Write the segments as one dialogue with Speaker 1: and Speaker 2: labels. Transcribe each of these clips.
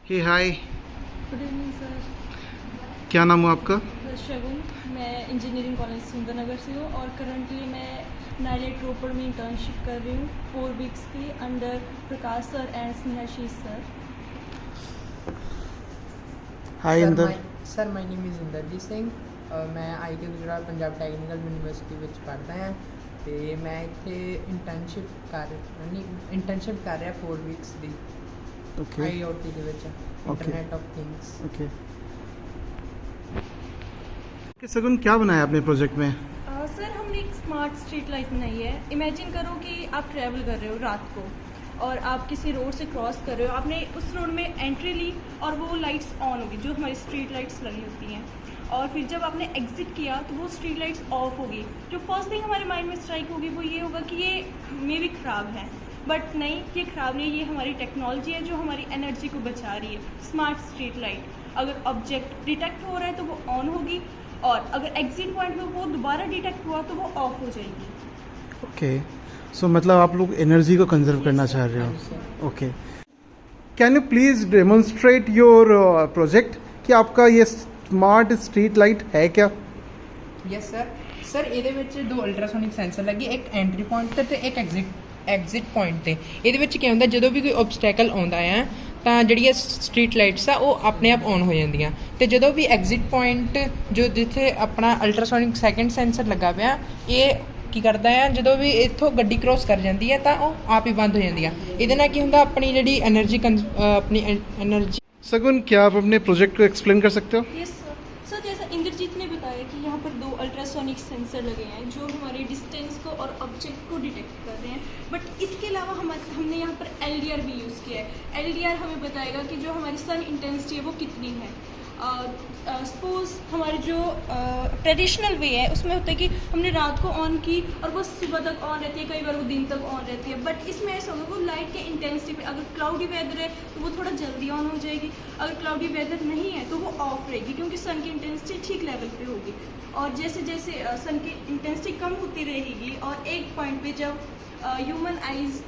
Speaker 1: हे हाय,
Speaker 2: good evening sir.
Speaker 1: क्या नाम हुआ आपका?
Speaker 2: शगुन, मैं इंजीनियरिंग कॉलेज सुंदरनगर से हूँ और करंटली मैं नाइलेट रोपड़ में इंटर्नशिप कर रही हूँ 4 वीक्स की under Prakash sir and Snehashish sir.
Speaker 1: Hi Inder.
Speaker 3: Sir my name is Inderjit Singh. मैं IIT Gujarat Punjab technical university ਵਿੱਚ ਪੜ੍ਹਦਾ ਹਾਂ ਤੇ ਮੈਂ ਇੱਥੇ ਇੰਟਰਨਸ਼ਿਪ ਕਰ ਰਿਹਾ 4 ਵੀਕਸ ਦੀ
Speaker 1: ओके
Speaker 3: IoT ਦੇ ਵਿੱਚ ਇੰਟਰਨੈਟ ਆਫ ਥਿੰग्स।
Speaker 1: ओके सगुन, क्या बनाया आपने प्रोजेक्ट में?
Speaker 2: सर हमने एक स्मार्ट स्ट्रीट लाइट बनाई है। इमेजिन करो कि आप ट्रैवल कर रहे हो रात को और आप किसी रोड से क्रॉस कर रहे हो, आपने उस रोड में एंट्री ली और वो लाइट्स ऑन होगी जो हमारी स्ट्रीट लाइट्स लगी होती हैं, और फिर जब आपने एग्जिट किया तो वो स्ट्रीट लाइट्स ऑफ होगी। जो फर्स्ट थिंग हमारे माइंड में स्ट्राइक होगी वो ये होगा कि ये मे भी ख़राब है, बट नहीं, ये ख़राब नहीं, ये हमारी टेक्नोलॉजी है जो हमारी एनर्जी को बचा रही है। स्मार्ट स्ट्रीट लाइट, अगर ऑब्जेक्ट डिटेक्ट हो रहा है तो वो ऑन होगी, और अगर एग्जिट पॉइंट में वो दोबारा डिटेक्ट हुआ तो वो ऑफ हो जाएगी।
Speaker 1: ओके, सो मतलब आप लोग एनर्जी को कंजर्व करना चाह रहे हो। Okay, can you please demonstrate your project कि आपका ये स्मार्ट स्ट्रीट लाइट है क्या?
Speaker 3: ਯੈਸ ਸਰ ਇਹਦੇ ਵਿੱਚ 2 ਅਲਟਰਾਸੋਨਿਕ ਸੈਂਸਰ ਲੱਗੇ, ਇੱਕ ਐਂਟਰੀ ਪੁਆਇੰਟ ਤੇ ਇੱਕ ਐਗਜ਼ਿਟ ਪੁਆਇੰਟ ਤੇ। ਇਹਦੇ ਵਿੱਚ ਕੀ ਹੁੰਦਾ, ਜਦੋਂ ਵੀ ਕੋਈ ਆਬਸਟੈਕਲ ਆਉਂਦਾ ਆ ਤਾਂ ਜਿਹੜੀਆਂ ਸਟਰੀਟ ਲਾਈਟਸ ਆ ਉਹ ਆਪਣੇ ਆਪ ਔਨ ਹੋ ਜਾਂਦੀਆਂ, ਤੇ ਜਦੋਂ ਵੀ ਐਗਜ਼ਿਟ ਪੁਆਇੰਟ ਜੋ ਜਿੱਥੇ ਆਪਣਾ ਅਲਟਰਾਸੋਨਿਕ ਸੈਕੰਡ ਸੈਂਸਰ ਲੱਗਾ ਪਿਆ, ਇਹ ਕੀ ਕਰਦਾ ਆ, ਜਦੋਂ ਵੀ ਇੱਥੋਂ ਗੱਡੀ ਕ੍ਰੋਸ ਕਰ ਜਾਂਦੀ ਹੈ ਤਾਂ ਉਹ ਆਪ ਹੀ ਬੰਦ ਹੋ ਜਾਂਦੀ ਆ। ਇਹਦੇ ਨਾਲ ਕੀ ਹੁੰਦਾ, ਆਪਣੀ ਜਿਹੜੀ ਆਪਣੀ एनर्जी।
Speaker 1: सगुन, क्या आप अपने प्रोजेक्ट को एक्सप्लेन कर सकते हो?
Speaker 2: यस सर, जैसा इंद्रजीत ने बताया कि यहाँ पर 2 अल्ट्रासोनिक सेंसर लगे हैं जो हमारे डिस्टेंस को और ऑब्जेक्ट को डिटेक्ट कर रहे हैं, बट इसके अलावा हमने यहाँ पर LDR भी यूज़ किया है। LDR हमें बताएगा कि जो हमारी सन इंटेंसिटी है वो कितनी है। सपोज़ हमारी जो ट्रेडिशनल वे है उसमें होता है कि हमने रात को ऑन की और वो सुबह तक ऑन रहती है, कई बार वो दिन तक ऑन रहती है, बट इसमें ऐसा होगा वो लाइट के इंटेंसिटी पे, अगर क्लाउडी वेदर है तो वो थोड़ा जल्दी ऑन हो जाएगी, अगर क्लाउडी वेदर नहीं है तो वो ऑफ रहेगी, क्योंकि सन की इंटेंसिटी ठीक लेवल पे होगी। और जैसे जैसे सन की इंटेंसिटी कम होती रहेगी और एक पॉइंट पे जब ह्यूमन आइज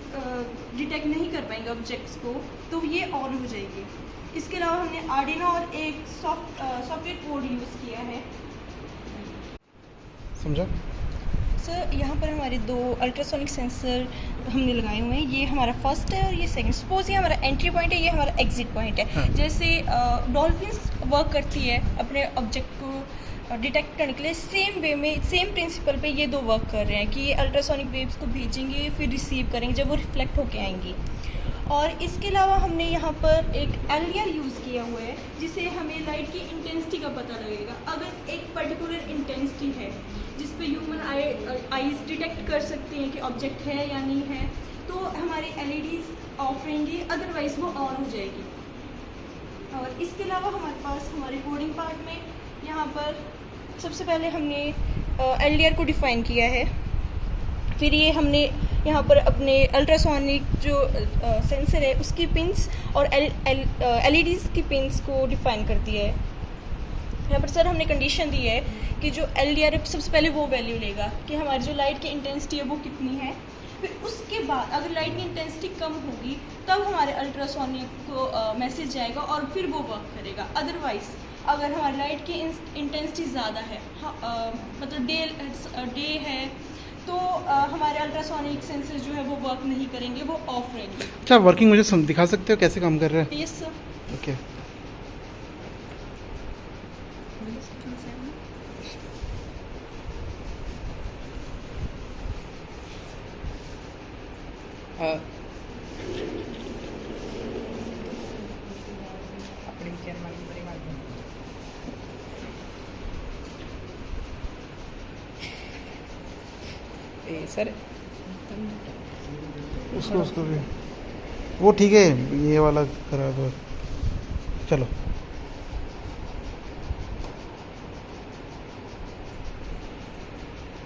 Speaker 2: डिटेक्ट नहीं कर पाएंगे ऑब्जेक्ट्स को तो ये ऑन हो जाएगी। इसके अलावा हमने आर्डिनो और एक सॉफ्टवेयर कोड यूज़ किया है।
Speaker 1: समझा
Speaker 2: सर, यहाँ पर हमारे 2 अल्ट्रासोनिक सेंसर हमने लगाए हुए हैं। ये हमारा फर्स्ट है और ये सेकंड। सपोज ये हमारा एंट्री पॉइंट है, ये हमारा एग्जिट पॉइंट है।
Speaker 1: हाँ।
Speaker 2: जैसे डॉल्फिन्स वर्क करती है अपने ऑब्जेक्ट को डिटेक्ट करने के लिए, सेम वे में सेम प्रिंसिपल पे ये 2 वर्क कर रहे हैं कि ये अल्ट्रासोनिक वेव्स को भेजेंगे फिर रिसीव करेंगे जब वो रिफ्लेक्ट होके आएंगी। और इसके अलावा हमने यहाँ पर एक LDR यूज़ किया हुआ है जिससे हमें लाइट की इंटेंसिटी का पता लगेगा। अगर एक पर्टिकुलर इंटेंसिटी है जिस पे ह्यूमन आइज डिटेक्ट कर सकते हैं कि ऑब्जेक्ट है या नहीं है, तो हमारी LEDs ऑफ रहेंगी, अदरवाइज़ वो ऑन हो जाएगी। और इसके अलावा हमारे पास हमारे कोडिंग पार्ट में यहाँ पर सबसे पहले हमने LDR को डिफ़ाइन किया है, फिर ये हमने यहाँ पर अपने अल्ट्रासोनिक जो सेंसर है उसकी पिंस और LEDs की पिंस को डिफ़ाइन कर दिया है। यहाँ पर सर हमने कंडीशन दी है कि जो LDR है सबसे पहले वो वैल्यू लेगा कि हमारी जो लाइट की इंटेंसिटी है वो कितनी है, फिर उसके बाद अगर लाइट की इंटेंसिटी कम होगी तब हमारे अल्ट्रासोनिक को मैसेज जाएगा और फिर वो वर्क करेगा। अदरवाइज़ अगर हमारी लाइट की इंटेंसिटी ज़्यादा है, मतलब डे है, तो हमारे अल्ट्रासोनिक सेंसर जो है वो वर्क नहीं करेंगे, वो ऑफ रहेंगे।
Speaker 1: अच्छा, वर्किंग मुझे दिखा सकते हो कैसे काम कर रहा है?
Speaker 2: Yes sir.
Speaker 1: ओके,
Speaker 3: ਆਪਣੀ ਚੇਅਰਮੈਨ ਬੜੀ ਮਾਰਦੀ ਤੇ ਸਰ
Speaker 1: उसको भी वो ठीक है, ये वाला खराब है। चलो।